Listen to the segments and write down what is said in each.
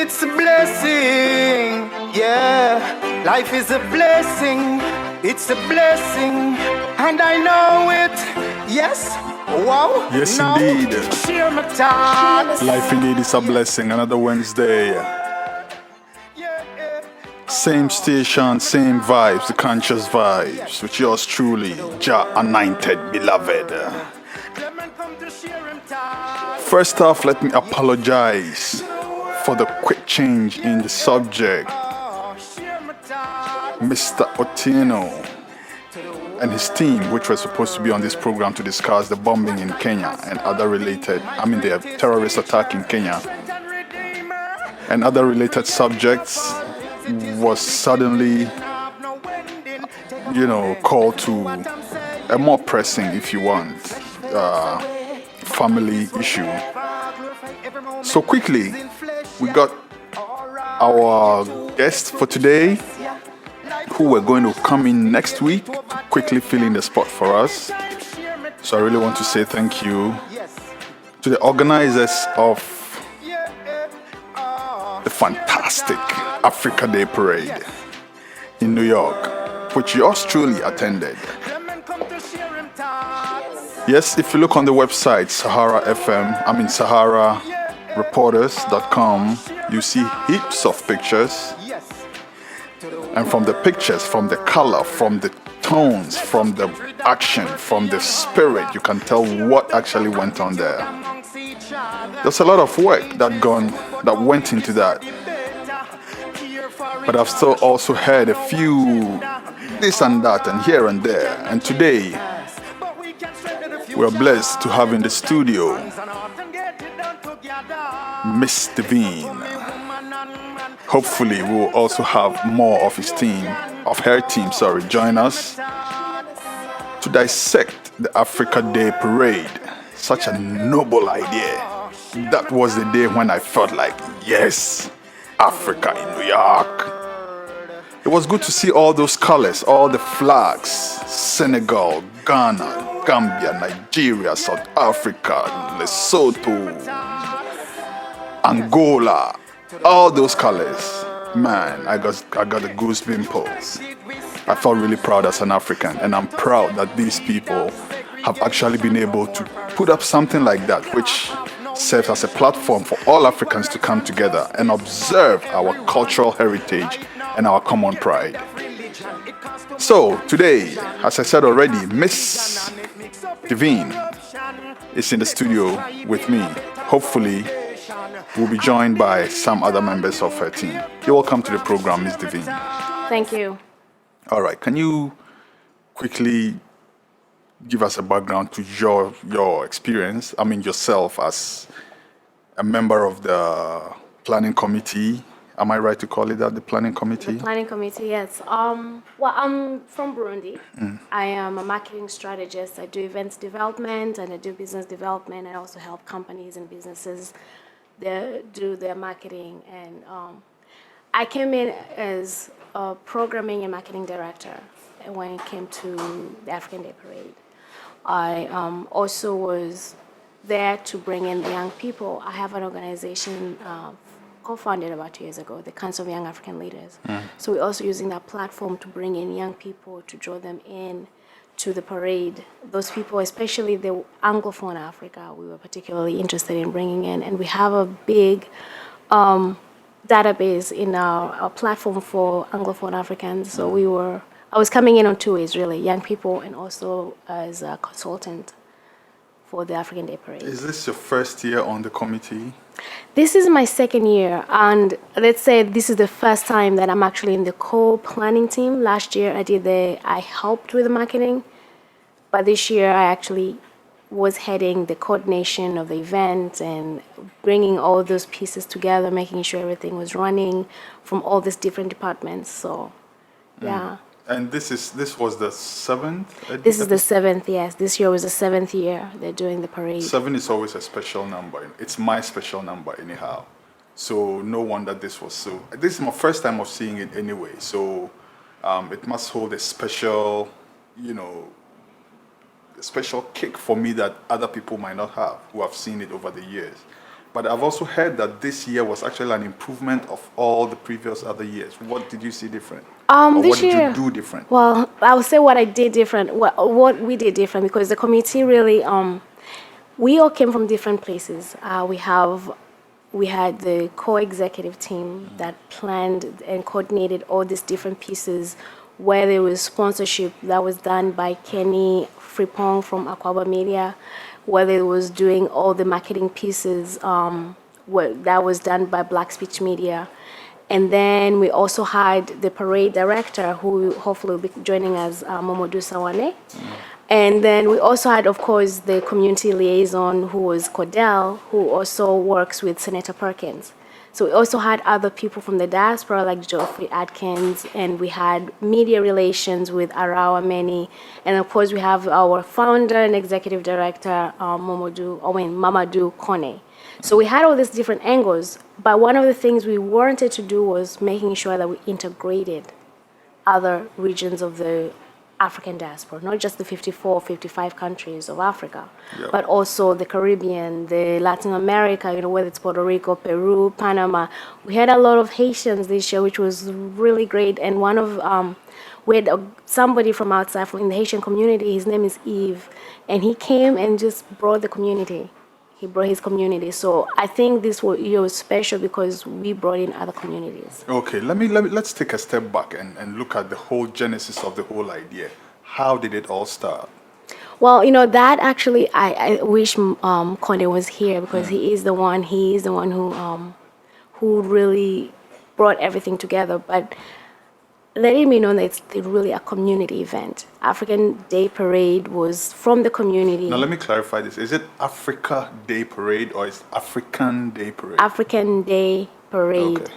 it's a blessing. Yeah, life is a blessing. It's a blessing, and I know it. Yes, wow. Yes, now, indeed. Share my thoughts. Life indeed is a blessing. Another Wednesday. Same station, same vibes, the Conscious Vybz, with yours truly, Jah Beloved. First off, let me apologize for the quick change in the subject. Mr. Otieno and his team, which were supposed to be on this program to discuss the bombing in Kenya and other related, the terrorist attack in Kenya and other related subjects, was suddenly, called to a more pressing, if you want, family issue. So quickly, we got our guest for today, who we're going to come in next week, quickly fill in the spot for us. So I really want to say thank you to the organizers of the fantastic Africa Day Parade in New York, which yours truly attended. Yes, if you look on the website, SaharaReporters.com, you see heaps of pictures. And from the pictures, from the color, from the tones, from the action, from the spirit, you can tell what actually went on there. There's a lot of work that went into that. But I've still also heard a few this and that and here and there. And today, we're blessed to have in the studio Miss Divine. Hopefully, we'll also have more of her team, join us to dissect the Africa Day Parade. Such a noble idea. That was the day when I felt like, yes, Africa in New York. It was good to see all those colors, all the flags, Senegal, Ghana, Gambia, Nigeria, South Africa, Lesotho, Angola, all those colors. Man, I got the goose pimples. I felt really proud as an African, and I'm proud that these people have actually been able to put up something like that, which serves as a platform for all Africans to come together and observe our cultural heritage and our common pride. So today, as I said already, Miss Divine is in the studio with me. Hopefully, we'll be joined by some other members of her team. You're welcome to the program, Miss Divine. Thank you. All right, can you quickly give us a background to your experience? Yourself as a member of the planning committee. Am I right to call it that, the planning committee? The planning committee, yes. Well, I'm from Burundi. I am a marketing strategist. I do events development and I do business development. I also help companies and businesses do their marketing. And I came in as a programming and marketing director when it came to the African Day Parade. I also was there to bring in the young people. I have an organization co-founded about 2 years ago, the Council of Young African Leaders. So we're also using that platform to bring in young people, to draw them in to the parade. Those people, especially the Anglophone Africa, we were particularly interested in bringing in. And we have a big database in our platform for Anglophone Africans. So I was coming in on two ways, really, young people and also as a consultant for the African Day Parade. Is this your first year on the committee? This is my second year, and let's say this is the first time that I'm actually in the co-planning team. Last year I helped with the marketing, but this year I actually was heading the coordination of the event and bringing all those pieces together, making sure everything was running from all these different departments. So, yeah. And this was the seventh? This is the seventh, yes. This year was the seventh year they're doing the parade. 7 is always a special number. It's my special number anyhow. So no wonder this was so. This is my first time of seeing it anyway. So it must hold a special, a special kick for me that other people might not have who have seen it over the years. But I've also heard that this year was actually an improvement of all the previous other years. What did you see different? Or This what did year, you do different? well, I would say what I did different, what we did different, because the committee really, we all came from different places. We had the co-executive team that planned and coordinated all these different pieces, where there was sponsorship that was done by Kenny Frimpong from Aquaba Media, whether it was doing all the marketing pieces that was done by Black Speech Media. And then we also had the parade director, who hopefully will be joining us, Momodou Sawaneh. And then we also had, of course, the community liaison, who was Cordell, who also works with Senator Perkins. So we also had other people from the diaspora, like Geoffrey Atkins, and we had media relations with Arawa Meni. And of course, we have our founder and executive director, Mamadou Kone. So we had all these different angles, but one of the things we wanted to do was making sure that we integrated other regions of the African diaspora, not just the 54, 55 countries of Africa, but also the Caribbean, the Latin America, whether it's Puerto Rico, Peru, Panama. We had a lot of Haitians this year, which was really great. And we had somebody from outside, from the Haitian community. His name is Yves, and he came and just brought the community. He brought his community. So I think this year was special because we brought in other communities. Okay, let's take a step back and look at the whole genesis of the whole idea. How did it all start? Well, that actually, I wish Kone was here, because he is the one who really brought everything together. But letting me know that it's really a community event. African Day Parade was from the community. Now let me clarify this. Is it Africa Day Parade or is African Day Parade? African Day Parade. Okay.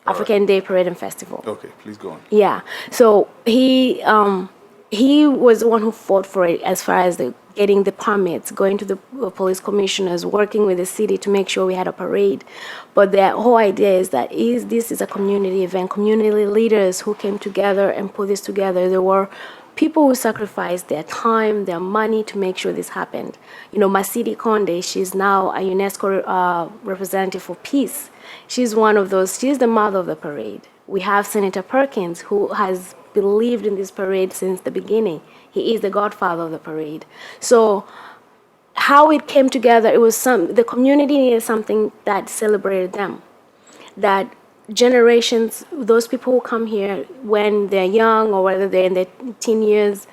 African Day Parade and Festival. Okay, please go on. Yeah. So he was the one who fought for it, as far as getting the permits, going to the police commissioners, working with the city to make sure we had a parade. But the whole idea is that this is a community event, community leaders who came together and put this together. There were people who sacrificed their time, their money to make sure this happened. Masidi Konde, she's now a UNESCO representative for peace. She's one of those, she's the mother of the parade. We have Senator Perkins, who has believed in this parade since the beginning. He is the godfather of the parade. So how it came together, it was the community needed something that celebrated them. That generations, those people who come here when they're young or whether they're in their teen years,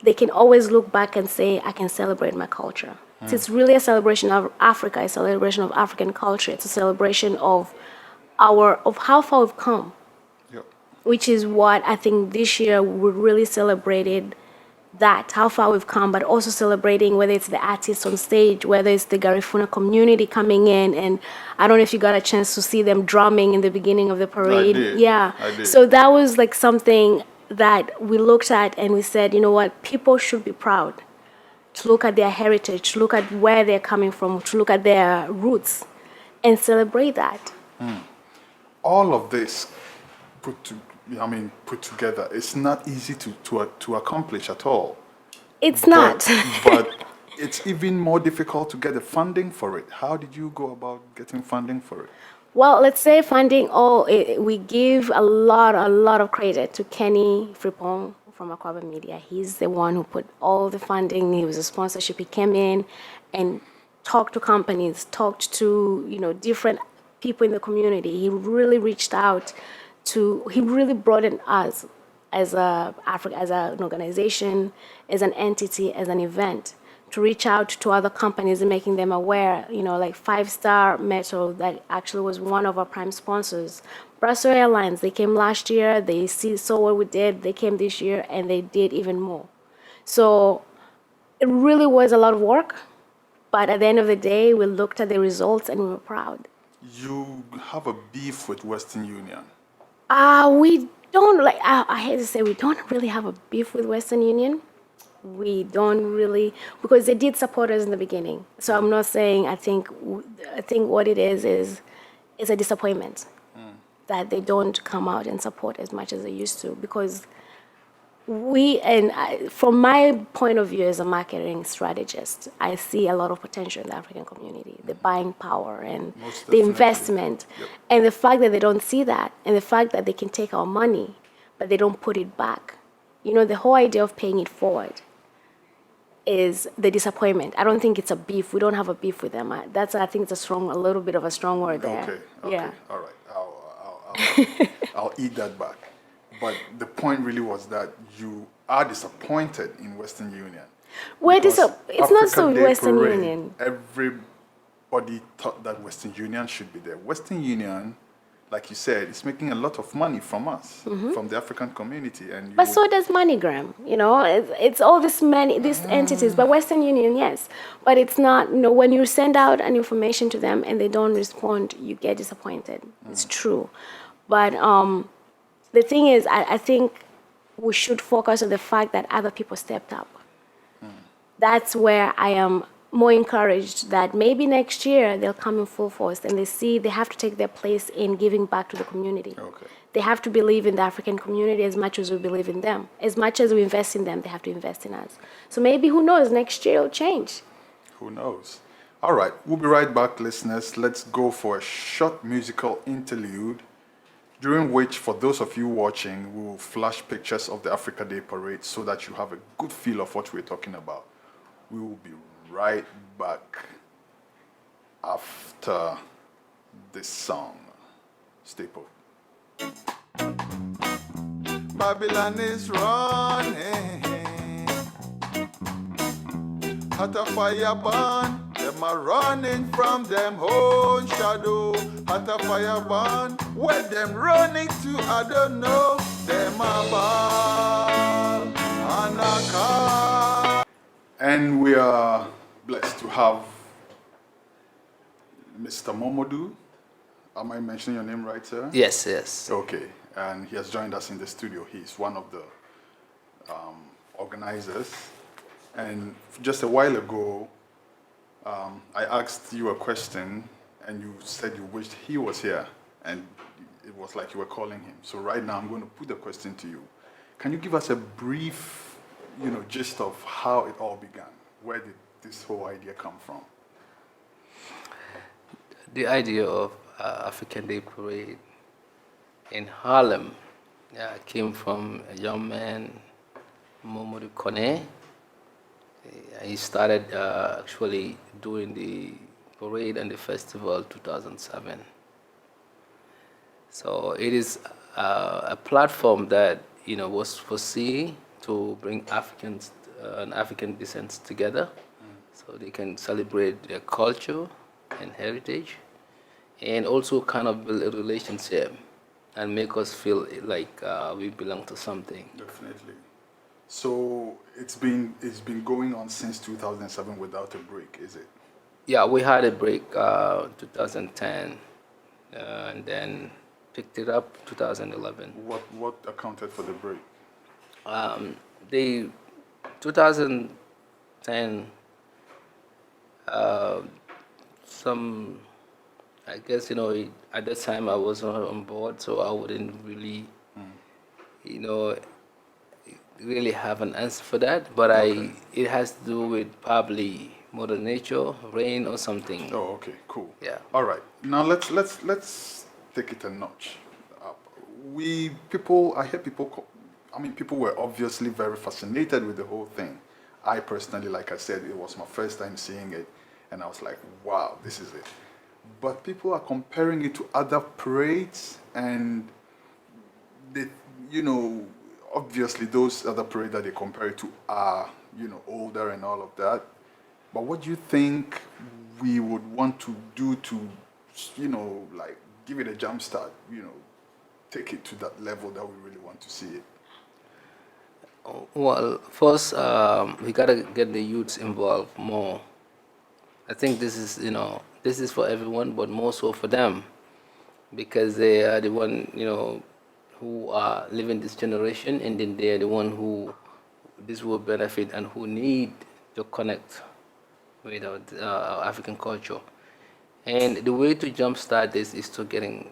they can always look back and say, I can celebrate my culture. So it's really a celebration of Africa, a celebration of African culture. It's a celebration of how far we've come. Which is what I think this year we really celebrated, that, how far we've come, but also celebrating whether it's the artists on stage, whether it's the Garifuna community coming in. And I don't know if you got a chance to see them drumming in the beginning of the parade. I did. Yeah. I did. So that was like something that we looked at and we said, you know what, people should be proud to look at their heritage, to look at where they're coming from, to look at their roots and celebrate that. All of this put together, it's not easy to accomplish at all. It's not. But it's even more difficult to get the funding for it. How did you go about getting funding for it? Well, let's say funding, we give a lot of credit to Kenny Frimpong from Aquaba Media. He's the one who put all the funding. He was a sponsorship. He came in and talked to companies, talked to different people in the community. He really reached out. He really brought in us as an organization, as an entity, as an event, to reach out to other companies and making them aware, like 5-Star Metro, that actually was one of our prime sponsors. Brussels Airlines, they came last year, they saw what we did, they came this year, and they did even more. So it really was a lot of work, but at the end of the day, we looked at the results and we were proud. You have a beef with Western Union. We don't I hate to say we don't really have a beef with Western Union. We don't really, because they did support us in the beginning. So I'm not saying, I think what it is a disappointment that they don't come out and support as much as they used to, because from my point of view as a marketing strategist, I see a lot of potential in the African community, the buying power and Most the definitely. investment. Yep. And the fact that they don't see that, and the fact that they can take our money, but they don't put it back. The whole idea of paying it forward is the disappointment. I don't think it's a beef. We don't have a beef with them. I think it's a little bit of a strong word there. Okay. Yeah. All right. I'll eat that back. But the point really was that you are disappointed in Western Union. Because It's not so Africa Day Western Parade, Union. Everybody thought that Western Union should be there. Western Union, like you said, is making a lot of money from us, from the African community. And But so does MoneyGram. It's all these entities. But Western Union, yes. But it's not. When you send out an information to them and they don't respond, you get disappointed. It's true. But the thing is, I think we should focus on the fact that other people stepped up. That's where I am more encouraged that maybe next year they'll come in full force and they see they have to take their place in giving back to the community. Okay. They have to believe in the African community as much as we believe in them. As much as we invest in them, they have to invest in us. So maybe, who knows, next year it'll change. Who knows? All right, we'll be right back, listeners. Let's go for a short musical interlude, during which, for those of you watching, we will flash pictures of the Africa Day Parade so that you have a good feel of what we're talking about. We will be right back after this song. Stay put. Babylon is running. Hot a fire burn. Them are running from them own shadow. Hot a fire burn. Where them running to, I don't know. Them are ball and a car. And we are blessed to have Mr. Momodou. Am I mentioning your name right, sir? Yes. Okay, and he has joined us in the studio. He's one of the organizers. And just a while ago, I asked you a question, and you said you wished he was here, and it was like you were calling him. So right now, I'm going to put the question to you. Can you give us a brief, gist of how it all began? Where did this whole idea come from? The idea of African Day Parade in Harlem came from a young man, Mamadou Kone. He started actually doing the parade and the festival 2007. So it is a platform that was foreseen to bring Africans and African descent together, so they can celebrate their culture and heritage, and also kind of build a relationship and make us feel like we belong to something. Definitely. So it's been going on since 2007 without a break, is it? Yeah, we had a break 2010, and then picked it up 2011. What accounted for the break? The 2010, I guess, at that time I was not on board, so I wouldn't really, really have an answer for that. But Okay. it has to do with probably Mother Nature, rain or something. Oh, okay, cool. Yeah. All right. Now let's take it a notch up. I hear people. People were obviously very fascinated with the whole thing. I personally, like I said, it was my first time seeing it, and I was like, wow, this is it. But people are comparing it to other parades, and they, obviously those other parades that they compare it to are, older and all of that. But what do you think we would want to do to, give it a jump start, take it to that level that we really want to see it? Well, first, we gotta get the youths involved more. I think this is for everyone, but more so for them, because they are the one, who are living this generation, and then they are the one who this will benefit and who need to connect with our African culture. And the way to jumpstart this is to getting,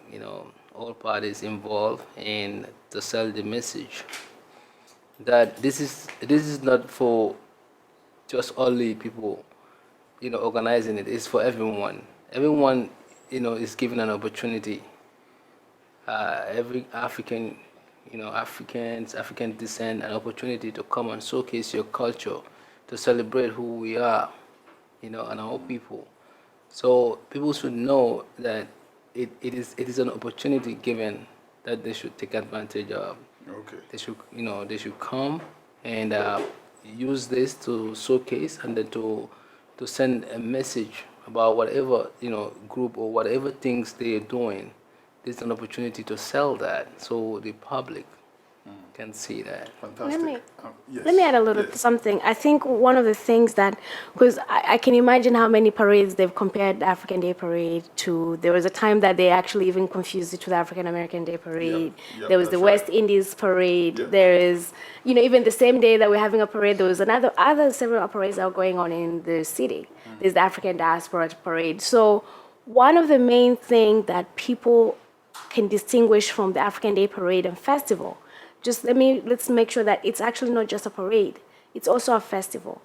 all parties involved and to sell the message. that this is not for just only people, organizing it. It's for everyone. Everyone, is given an opportunity. Every African, African descent, an opportunity to come and showcase your culture, to celebrate who we are, and our people. So people should know that it is an opportunity given that they should take advantage of. Okay. They should come and use this to showcase and then to send a message about whatever group or whatever things they are doing. There's an opportunity to sell that so the public can see that. Fantastic. Let me add a little something. I think one of the things that, because I can imagine how many parades they've compared the African Day Parade to. There was a time that they actually even confused it to the African American Day Parade. There was the West Indies Parade. There is, even the same day that we're having a parade, there was other several parades that are going on in the city. There's the African Diaspora Parade. So one of the main things that people can distinguish from the African Day Parade and Festival, let's make sure that it's actually not just a parade, it's also a festival.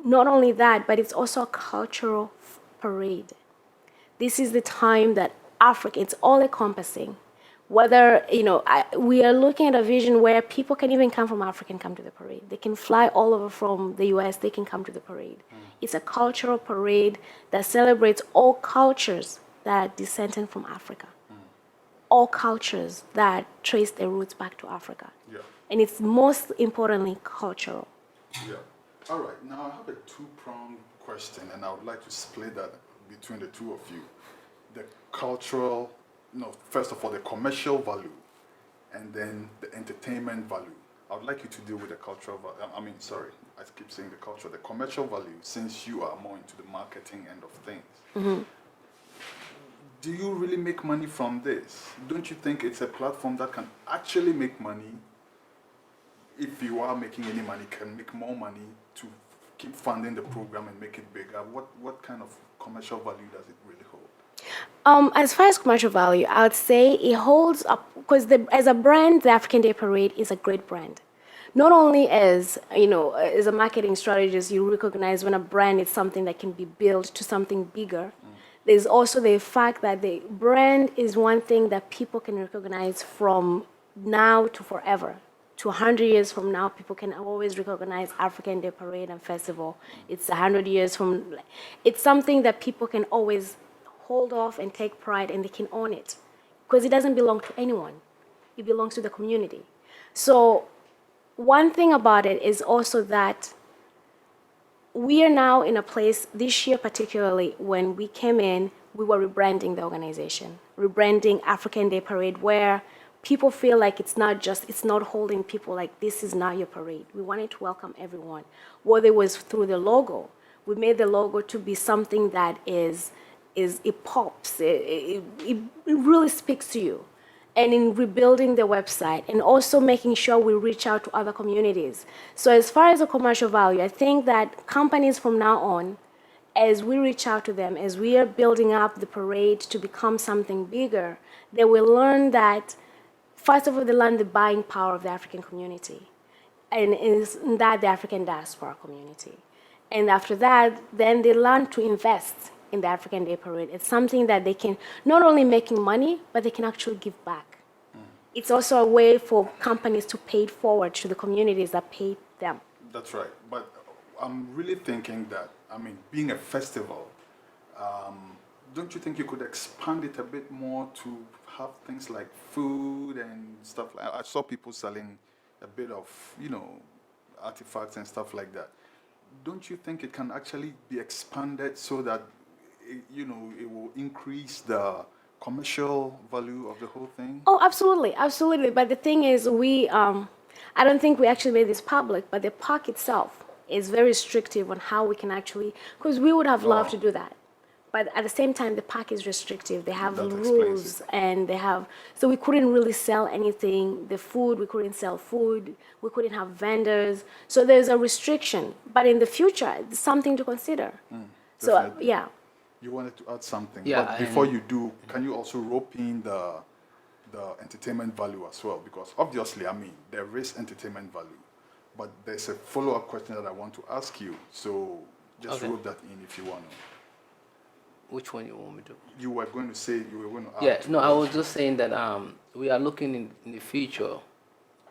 Not only that, but it's also a cultural parade. This is the time that Africa, it's all encompassing. Whether, we are looking at a vision where people can even come from Africa and come to the parade. They can fly all over from the US, they can come to the parade. It's a cultural parade that celebrates all cultures that are descended from Africa. All cultures that trace their roots back to Africa. Yeah. And it's most importantly cultural. Yeah. All right. Now I have a two-pronged question, and I would like to split that between the two of you. The cultural, first of all, the commercial value, and then the entertainment value. I would like you to deal with the cultural value. I keep saying the cultural, the commercial value, since you are more into the marketing end of things. Mm-hmm. Do you really make money from this? Don't you think it's a platform that can actually make money? If you are making any money, can make more money to keep funding the program and make it bigger? What kind of commercial value does it really hold? As far as commercial value, I would say it holds up, because as a brand, the African Day Parade is a great brand. Not only as a marketing strategist, you recognize when a brand is something that can be built to something bigger. There's also the fact that the brand is one thing that people can recognize from now to forever. To 100 years from now, people can always recognize African Day Parade and Festival. It's 100 years from... It's something that people can always hold off and take pride, and they can own it. Because it doesn't belong to anyone. It belongs to the community. So one thing about it is also that we are now in a place, this year particularly, when we came in, we were rebranding the organization, rebranding African Day Parade, where people feel like it's not holding people like this is not your parade. We wanted to welcome everyone. Whether it was through the logo, we made the logo to be something that it pops, it really speaks to you. And in rebuilding the website and also making sure we reach out to other communities. So as far as the commercial value, I think that companies from now on, as we reach out to them, as we are building up the parade to become something bigger, they will learn that, first of all, they learn the buying power of the African community, and is that the African diaspora community. And after that, then they learn to invest in the African Day Parade. It's something that they can not only making money, but they can actually give back. It's also a way for companies to pay it forward to the communities that paid them. That's right. But I'm really thinking that, being a festival, don't you think you could expand it a bit more to have things like food and stuff? I saw people selling a bit of, artifacts and stuff like that. Don't you think it can actually be expanded so that it will increase the commercial value of the whole thing? Oh, absolutely, absolutely. But the thing is, I don't think we actually made this public, but the park itself is very restrictive on how we can actually, because we would have loved to do that. But at the same time, the park is restrictive. They have rules, and so we couldn't really sell anything. The food, we couldn't sell food. We couldn't have vendors. So there's a restriction. But in the future, it's something to consider. So, yeah. You wanted to add something. Yeah, but before you do, can you also rope in the entertainment value as well? Because obviously, there is entertainment value. but there's a follow-up question that I want to ask you. So just Okay. rope that in if you want to. Which one you want me to? You were going to say you were going to ask. Yeah, no, I was just saying that we are looking in the future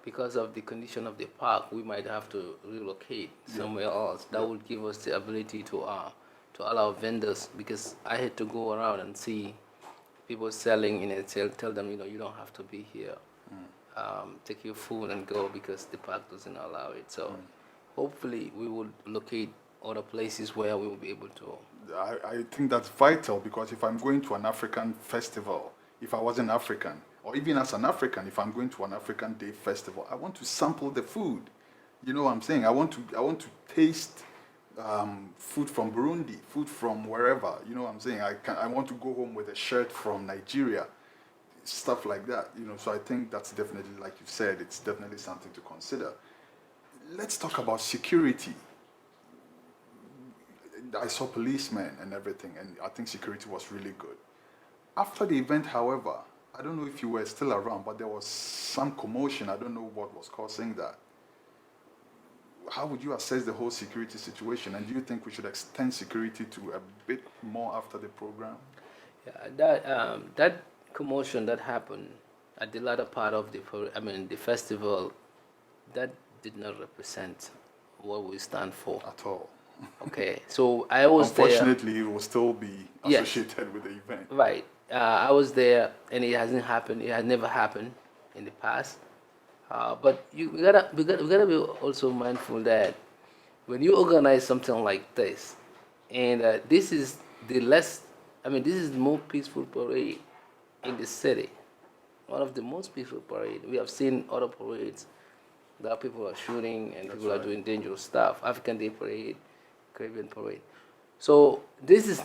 because of the condition of the park. We might have to relocate somewhere else. That would give us the ability to allow vendors, because I had to go around and see people selling in it. Tell them, you don't have to be here. Take your food and go, because the park doesn't allow it. So hopefully we will locate other places where we will be able to. I think that's vital, because if I'm going to an African festival, if I wasn't African, or even as an African, if I'm going to an African Day festival, I want to sample the food. You know what I'm saying? I want to taste food from Burundi, food from wherever. You know what I'm saying? I want to go home with a shirt from Nigeria, stuff like that. So I think that's definitely, like you said, it's definitely something to consider. Let's talk about security. I saw policemen and everything, and I think security was really good. After the event, however, I don't know if you were still around, but there was some commotion. I don't know what was causing that. How would you assess the whole security situation, and do you think we should extend security to a bit more after the program? Yeah, that commotion that happened at the latter part of the festival, that did not represent what we stand for. At all. Okay, so I was there. Unfortunately, it will still be associated with the event. Right. I was there, and it hasn't happened. It has never happened in the past. But we gotta be also mindful that when you organize something like this, and this is this is the most peaceful parade in the city, one of the most peaceful parade. We have seen other parades that people are shooting and people are doing dangerous stuff. African Day Parade, Caribbean Parade. So this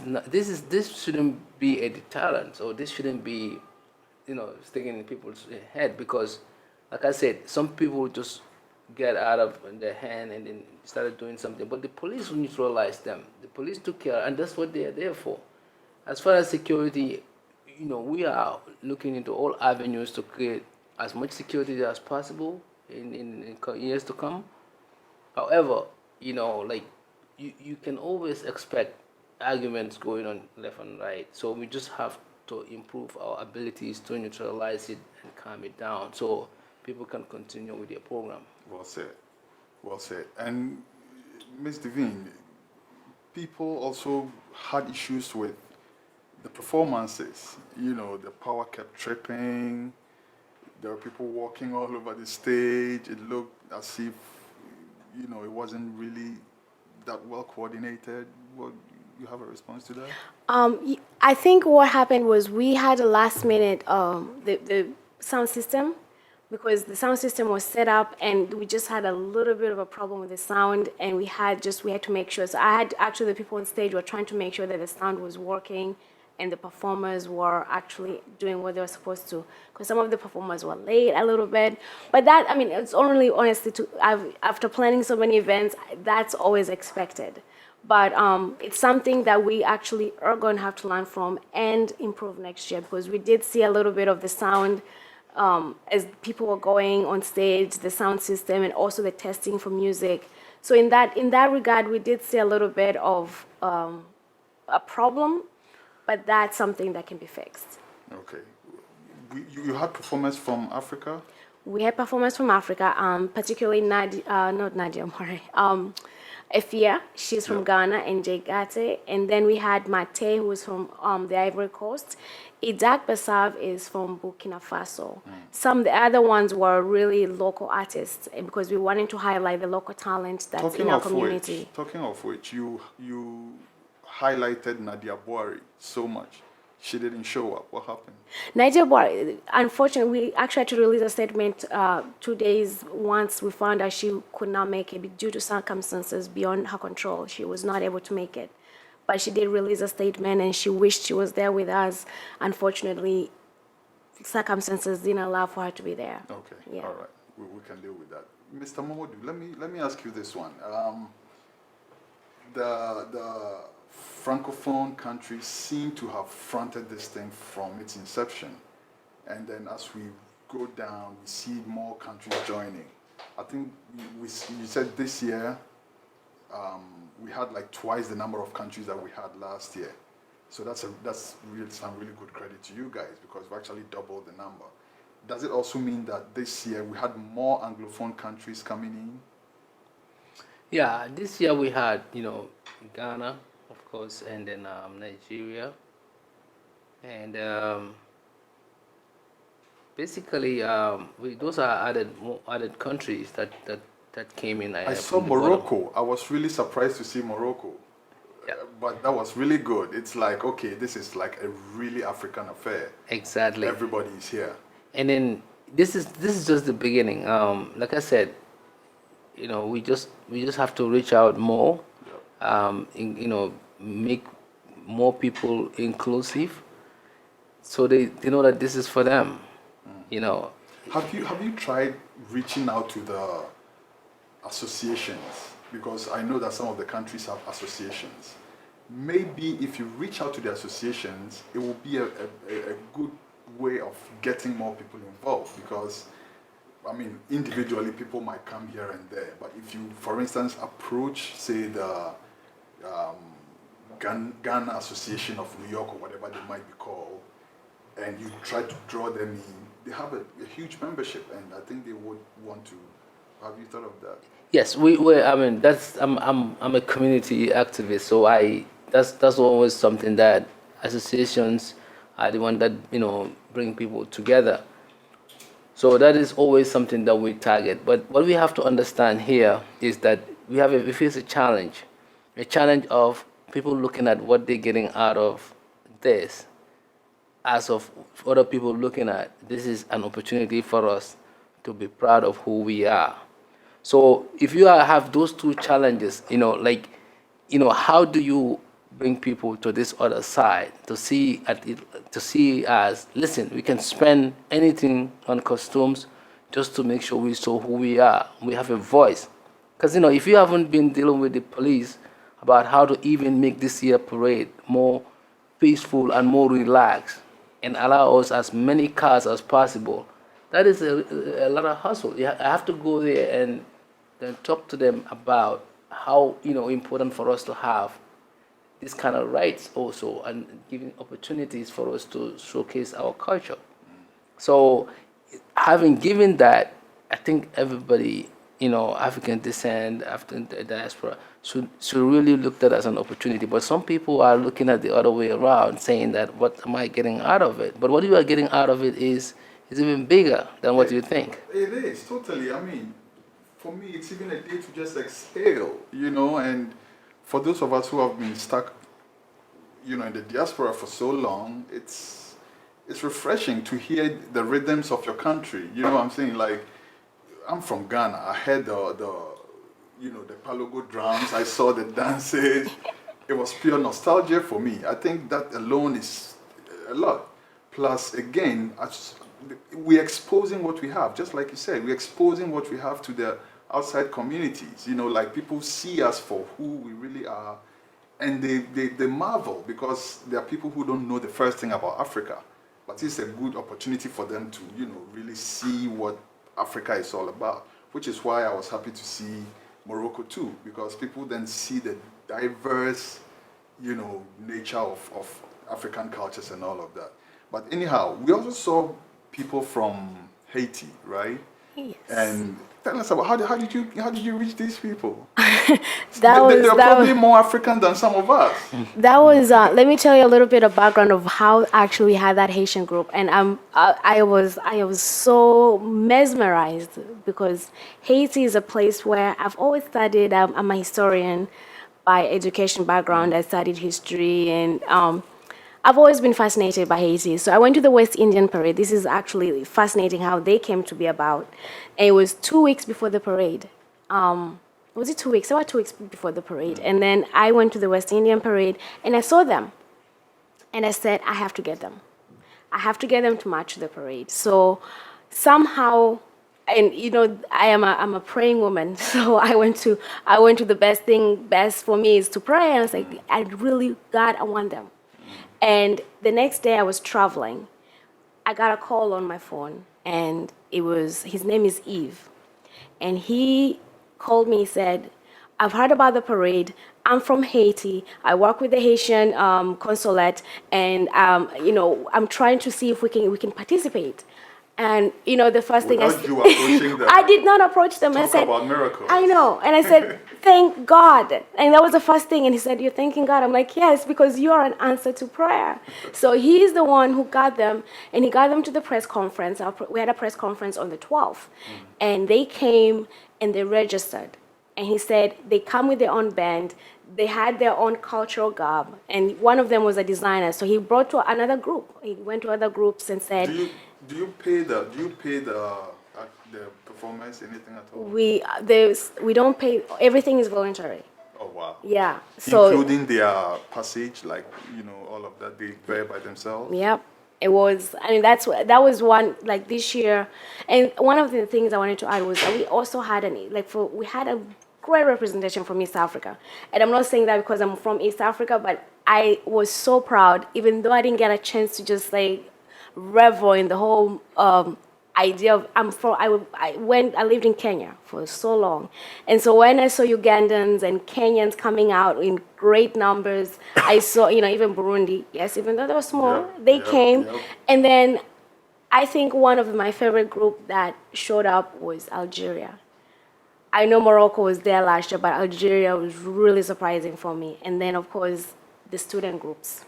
shouldn't be a deterrent, or this shouldn't be, sticking in people's head, because, like I said, some people just get out of their hand and then started doing something. But the police neutralized them. The police took care, and that's what they are there for. As far as security, we are looking into all avenues to create as much security as possible in years to come. However, you can always expect arguments going on left and right. So we just have to improve our abilities to neutralize it and calm it down, so people can continue with their program. Well said. Well said. And Ms. Devine, people also had issues with the performances. The power kept tripping. There were people walking all over the stage. It looked as if, it wasn't really that well coordinated. You have a response to that? I think what happened was we had a last minute the sound system, because the sound system was set up and we just had a little bit of a problem with the sound, and we had to make sure. So I had actually, the people on stage were trying to make sure that the sound was working and the performers were actually doing what they were supposed to, because some of the performers were late a little bit. But that, it's only honestly after planning so many events, that's always expected. But it's something that we actually are going to have to learn from and improve next year, because we did see a little bit of the sound as people were going on stage, the sound system, and also the testing for music. So in that regard, we did see a little bit of a problem, but that's something that can be fixed. Okay. You had performers from Africa? We had performers from Africa, particularly Efia, she's from Ghana, and Jay Gate. And then we had Mate, who is from the Ivory Coast. Idak Basav is from Burkina Faso. The other ones were really local artists, because we wanted to highlight the local talent that's in our community. Talking of which, you highlighted Nadia Boari so much. She didn't show up. What happened? Nadia Boari, unfortunately, we actually had to release a statement 2 days once we found out she could not make it due to circumstances beyond her control. She was not able to make it. But she did release a statement, and she wished she was there with us. Unfortunately, circumstances didn't allow for her to be there. Okay, yeah. All right. We can deal with that. Mr. Momodou, let me ask you this one. The Francophone countries seem to have fronted this thing from its inception. And then as we go down, we see more countries joining. I think you said this year we had like twice the number of countries that we had last year. So that's really some really good credit to you guys because we actually doubled the number. Does it also mean that this year we had more Anglophone countries coming in? Yeah, this year we had, Ghana, of course, and then Nigeria. And basically, those are added countries that came in. I saw Morocco. I was really surprised to see Morocco. Yeah. But that was really good. It's like, okay, this is like a really African affair. Exactly. Everybody is here. And then this is just the beginning. Like I said, we just have to reach out more. Make more people inclusive, so they know that this is for them. Have you tried reaching out to the associations? Because I know that some of the countries have associations. Maybe if you reach out to the associations, it will be a good way of getting more people involved. Because, I mean, individually people might come here and there. But if you, for instance, approach, say, the Ghana Association of New York or whatever they might be called, and you try to draw them in, they have a huge membership, and I think they would want to. Have you thought of that? Yes, I'm a community activist, so that's always something that associations are the one that bring people together. So that is always something that we target. But what we have to understand here is that we face a challenge of people looking at what they're getting out of this, as of other people looking at this is an opportunity for us to be proud of who we are. So if you have those two challenges, how do you bring people to this other side to see as, listen, we can spend anything on costumes just to make sure we show who we are. We have a voice. Because, if you haven't been dealing with the police about how to even make this year parade more peaceful and more relaxed and allow us as many cars as possible, that is a lot of hustle. I have to go there and then talk to them about how important for us to have these kind of rights also, and giving opportunities for us to showcase our culture. So having given that, I think everybody, African descent, African diaspora, should really look at it as an opportunity. But some people are looking at the other way around, saying that, what am I getting out of it? But what you are getting out of it is even bigger than what you think. It is, totally. I mean, for me, it's even a day to just exhale, and for those of us who have been stuck, in the diaspora for so long, it's refreshing to hear the rhythms of your country. You know what I'm saying? Like, I'm from Ghana. I heard the Palogo drums. I saw the dances. It was pure nostalgia for me. I think that alone is a lot. Plus, again, we're exposing what we have. Just like you said, we're exposing what we have to the outside communities. Like, people see us for who we really are, and they marvel, because there are people who don't know the first thing about Africa. But it's a good opportunity for them to, really see what Africa is all about, which is why I was happy to see Morocco too, because people then see the diverse, nature of African cultures and all of that. But anyhow, we also saw people from Haiti, right? Yes. And tell us about how did you reach these people? They're probably more African than some of us. That was let me tell you a little bit of background of how actually we had that Haitian group, and I was so mesmerized, because Haiti is a place where I've always studied. I'm a historian by education background. I studied history, and I've always been fascinated by Haiti. So I went to the West Indian Parade. This is actually fascinating how they came to be about. And it was 2 weeks before the parade. Was it 2 weeks? About 2 weeks before the parade. And then I went to the West Indian Parade, and I saw them. And I said, I have to get them. I have to get them to march the parade. So somehow, and I'm a praying woman. So I went to the best for me is to pray. And I was like, God, I want them. And the next day I was traveling. I got a call on my phone, and his name is Eve. And he called me, he said, I've heard about the parade. I'm from Haiti. I work with the Haitian consulate, and I'm trying to see if we can participate. And the first thing Without you approaching them. I did not approach them. I Talk said, about miracles. I know, and I said, thank God. And that was the first thing. And he said, you're thanking God. I'm like, yes, because you are an answer to prayer. So he's the one who got them, and he got them to the press conference. We had a press conference on the 12th, and they came and they registered. And he said they come with their own band. They had their own cultural garb, and one of them was a designer. So he brought to another group. He went to other groups and said, Do you pay the performers anything at all? We don't pay. Everything is voluntary. Oh wow. Yeah. So including their passage, like all of that they bear by themselves. Yep. It was. I mean, that was one, like this year, and one of the things I wanted to add was that we also had we had a great representation from East Africa, and I'm not saying that because I'm from East Africa, but I was so proud, even though I didn't get a chance to just revel in the whole idea of I lived in Kenya for so long, and so when I saw Ugandans and Kenyans coming out in great numbers, I saw even Burundi, yes, even though they were small, they came, and then I think one of my favorite group that showed up was Algeria. I know Morocco was there last year, but Algeria was really surprising for me, and then of course the student groups.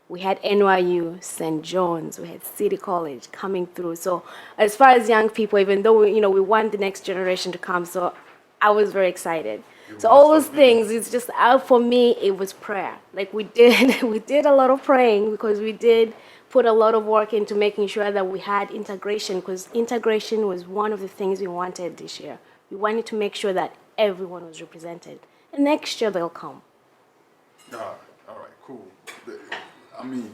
We had NYU, St. John's, we had City College coming through. So as far as young people, even though we want the next generation to come, so I was very excited. So all those things, it's just for me, it was prayer. We did a lot of praying because we did put a lot of work into making sure that we had integration, because integration was one of the things we wanted this year. We wanted to make sure that everyone was represented, and next year they'll come. All right, cool. I mean,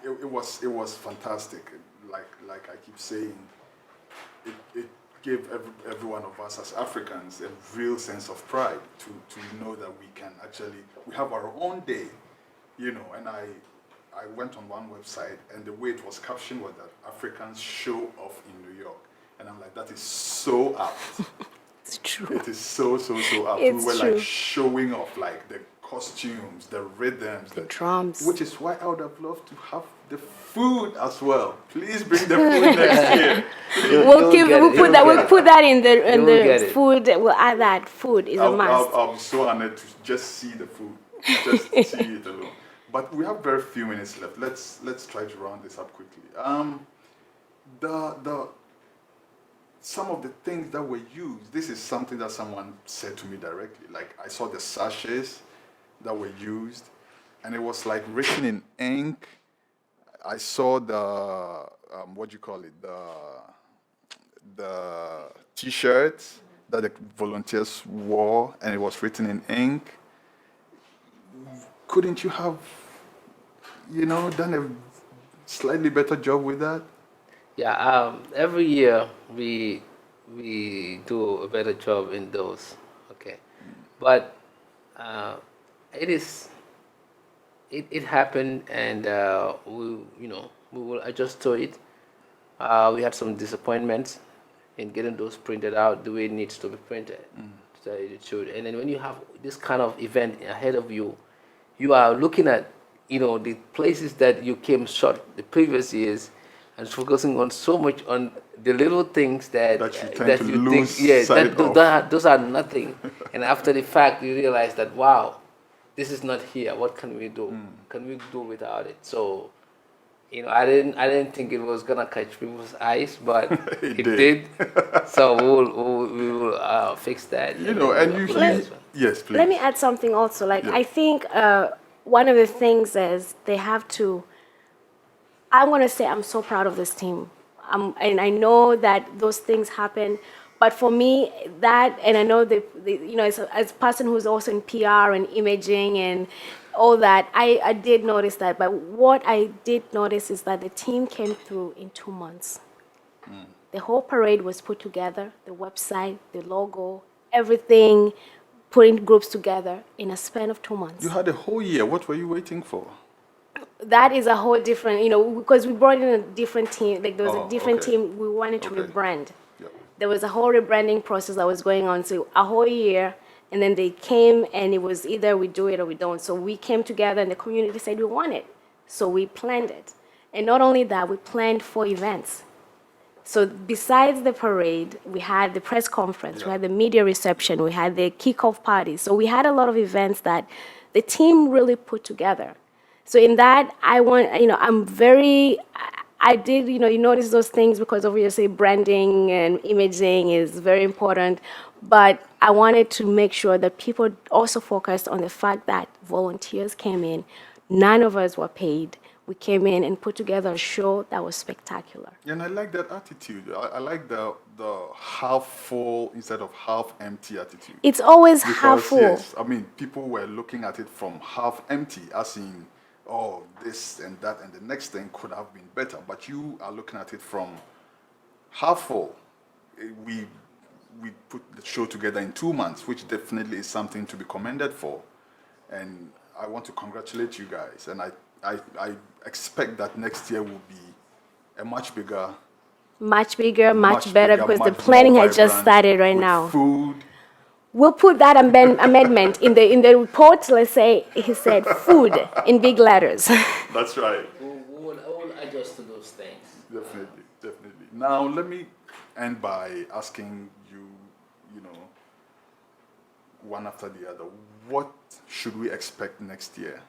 it was fantastic. Like I keep saying, it gave every one of us as Africans a real sense of pride to know that we have our own day, And I went on one website, and the way it was captioned was that Africans show off in New York, and I'm like, that is so apt. It's true. It is so apt. It's we were true. Showing off the costumes, the rhythms, the drums. Which is why I would have loved to have the food as well. Please bring the food next year. We'll put that in the food. We'll add that. Food is a must. I'll be so honored to just see the food, just see it alone. But we have very few minutes left. Let's try to round this up quickly. Some of the things that were used. This is something that someone said to me directly. I saw the sachets that were used, and it was written in ink. I saw the the T-shirts that the volunteers wore, and it was written in ink. Couldn't you have, done a slightly better job with that? Yeah. Every year we do a better job in those. Okay, but. It happened, and we will adjust to it. We had some disappointments in getting those printed out the way it needs to be printed. So it should. And then when you have this kind of event ahead of you, you are looking at the places that you came short the previous years, and focusing on so much on the little things that you think, those are nothing. And after the fact, you realize that, wow, this is not here. What can we do? Can we do without it? So, I didn't think it was gonna catch people's eyes, but it did. So we will fix that. Yes, please. Let me add something also. I think one of the things is they have to. I want to say I'm so proud of this team, and I know that those things happen. But for me, and I know as a person who's also in PR and imaging and all that, I did notice that. But what I did notice is that the team came through in 2 months. The whole parade was put together, the website, the logo, everything, putting groups together in a span of 2 months. You had a whole year. What were you waiting for? That is a whole different, because we brought in a different team. There was a different team. We wanted to rebrand. there was a whole rebranding process that was going on. So a whole year, and then they came, and it was either we do it or we don't. So we came together, and the community said we want it. So we planned it. And not only that, we planned 4 events. So besides the parade, we had the press conference, we had the media reception, we had the kickoff party. So we had a lot of events that the team really put together. So in that, I did, you notice those things because obviously branding and imaging is very important. But I wanted to make sure that people also focused on the fact that volunteers came in, none of us were paid. We came in and put together a show that was spectacular. And I like that attitude. I like the half full instead of half empty attitude. It's always Because, half full. yes, I mean, people were looking at it from half empty, as in, oh, this and that, and the next thing could have been better. But you are looking at it from half full. We put the show together in 2 months, which definitely is something to be commended for. And I want to congratulate you guys. And I expect that next year will be a much bigger, Much bigger, much better, because the planning has just started right now. Food. We'll put that amendment in the report. Let's say he said food in big letters. That's right. We'll adjust to those things. Definitely, definitely. Now, let me end by asking you, one after the other, what should we expect next year?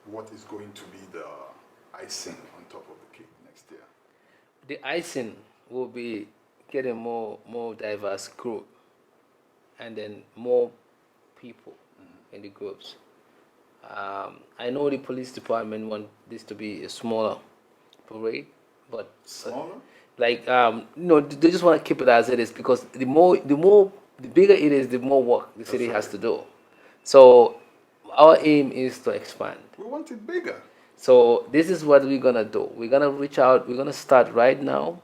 What is going to be the icing on top of the cake next year? The icing will be getting more diverse group, and then more people in the groups. I know the police department want this to be a smaller parade, but Smaller? they just want to keep it as it is, because the bigger it is, the more work the city has to do. So our aim is to expand. We want it bigger. So this is what we're gonna do. We're gonna reach out. We're gonna start right now,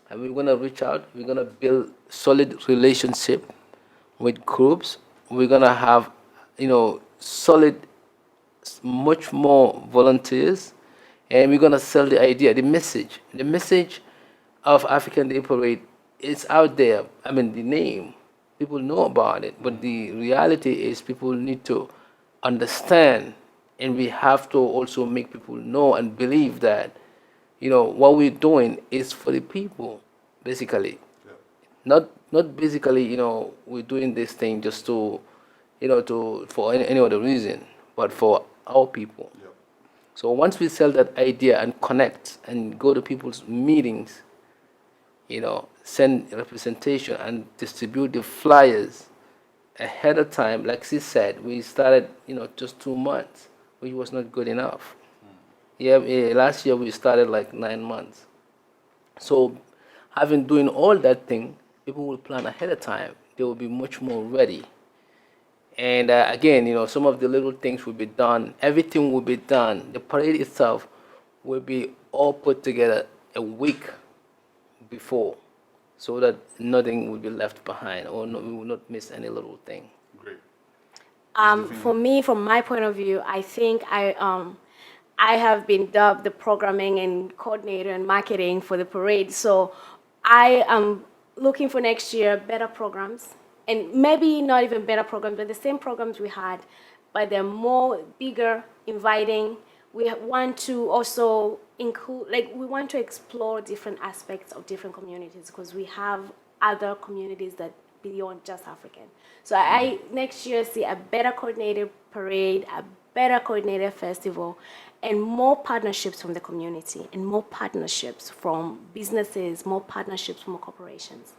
and we're gonna reach out. We're gonna build solid relationship with groups. We're gonna have, solid, much more volunteers, and we're gonna sell the idea, the message. The message of African Day Parade is out there. I mean, the name, people know about it, but the reality is people need to understand, and we have to also make people know and believe that, what we're doing is for the people, basically. Yeah. Not basically, we're doing this thing just to, for any other reason, but for our people. Yeah. So once we sell that idea and connect and go to people's meetings, send representation and distribute the flyers ahead of time, like she said, we started, just 2 months, which was not good enough. Yeah, last year we started like 9 months. So, doing all that thing, people will plan ahead of time. They will be much more ready. And again, some of the little things will be done. Everything will be done. The parade itself will be all put together a week before, so that nothing will be left behind, or we will not miss any little thing. Great. For me, from my point of view, I think I have been dubbed the programming and coordinator and marketing for the parade. So I am looking for next year better programs, and maybe not even better programs, but the same programs we had, but they're more bigger, inviting. We want to also include, we want to explore different aspects of different communities, because we have other communities that beyond just African. So I next year see a better coordinated parade, a better coordinated festival, and more partnerships from the community, and more partnerships from businesses, more partnerships from corporations.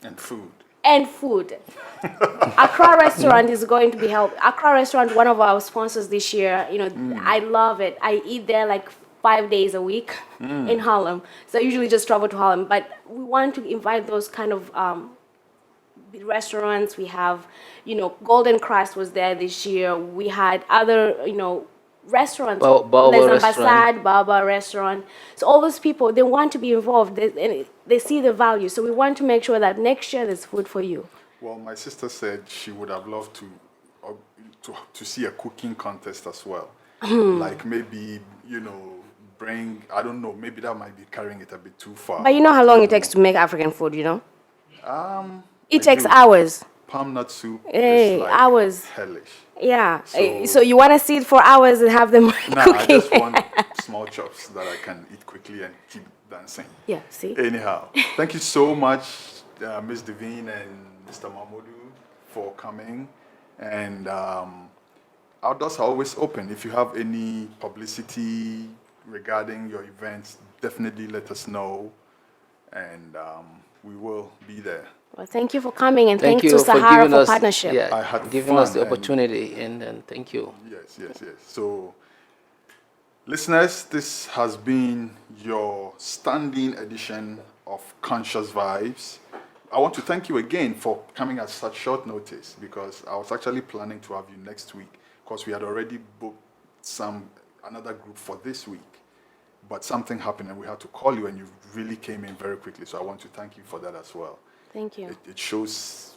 And food. And food. Accra Restaurant is going to be helped. Accra Restaurant, one of our sponsors this year, I love it. I eat there like 5 days a week in Harlem. So I usually just travel to Harlem. But we want to invite those kind of restaurants. We have, Golden Crust was there this year. We had other, restaurants, Les Ambassades, Baba Restaurant. So all those people, they want to be involved, and they see the value. So we want to make sure that next year there's food for you. Well, my sister said she would have loved to see a cooking contest as well. Like maybe, bring, I don't know, maybe that might be carrying it a bit too far. But you know how long it takes to make African food, you know? It takes do. hours. Palm nut soup Hey, is like hours. hellish. Yeah. So- So you want to see it for hours and have them Nah, I cooking? just want small chops that I can eat quickly and keep dancing. Yeah, see? Anyhow, thank you so much, Ms. Devine and Mr. Momodou, for coming. And our doors are always open. If you have any publicity regarding your events, definitely let us know, and we will be there. Well, thank you for coming, and Thank thanks you to for Sahara giving for us, partnership. yeah, I had giving us fun the and- opportunity, and thank you. Yes. So, listeners, this has been your standing edition of Conscious Vybz. I want to thank you again for coming at such short notice, because I was actually planning to have you next week, because we had already booked another group for this week. But something happened and we had to call you, and you really came in very quickly. So I want to thank you for that as well. Thank you. It shows,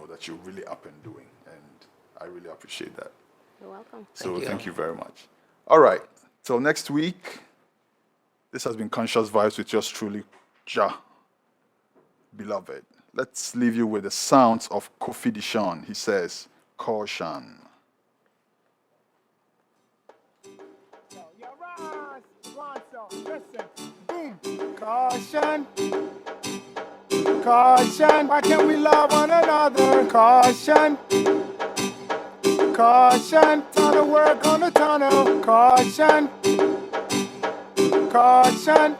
that you're really up and doing, and I really appreciate that. You're welcome. So you. thank you very much. All right. Till next week, this has been Conscious Vybz with yours truly, Jah Beloved. Let's leave you with the sounds of Kofi Dishon. He says, caution. Caution, caution, why can't we love one another? Caution, caution, time to work on the tunnel. Caution, caution,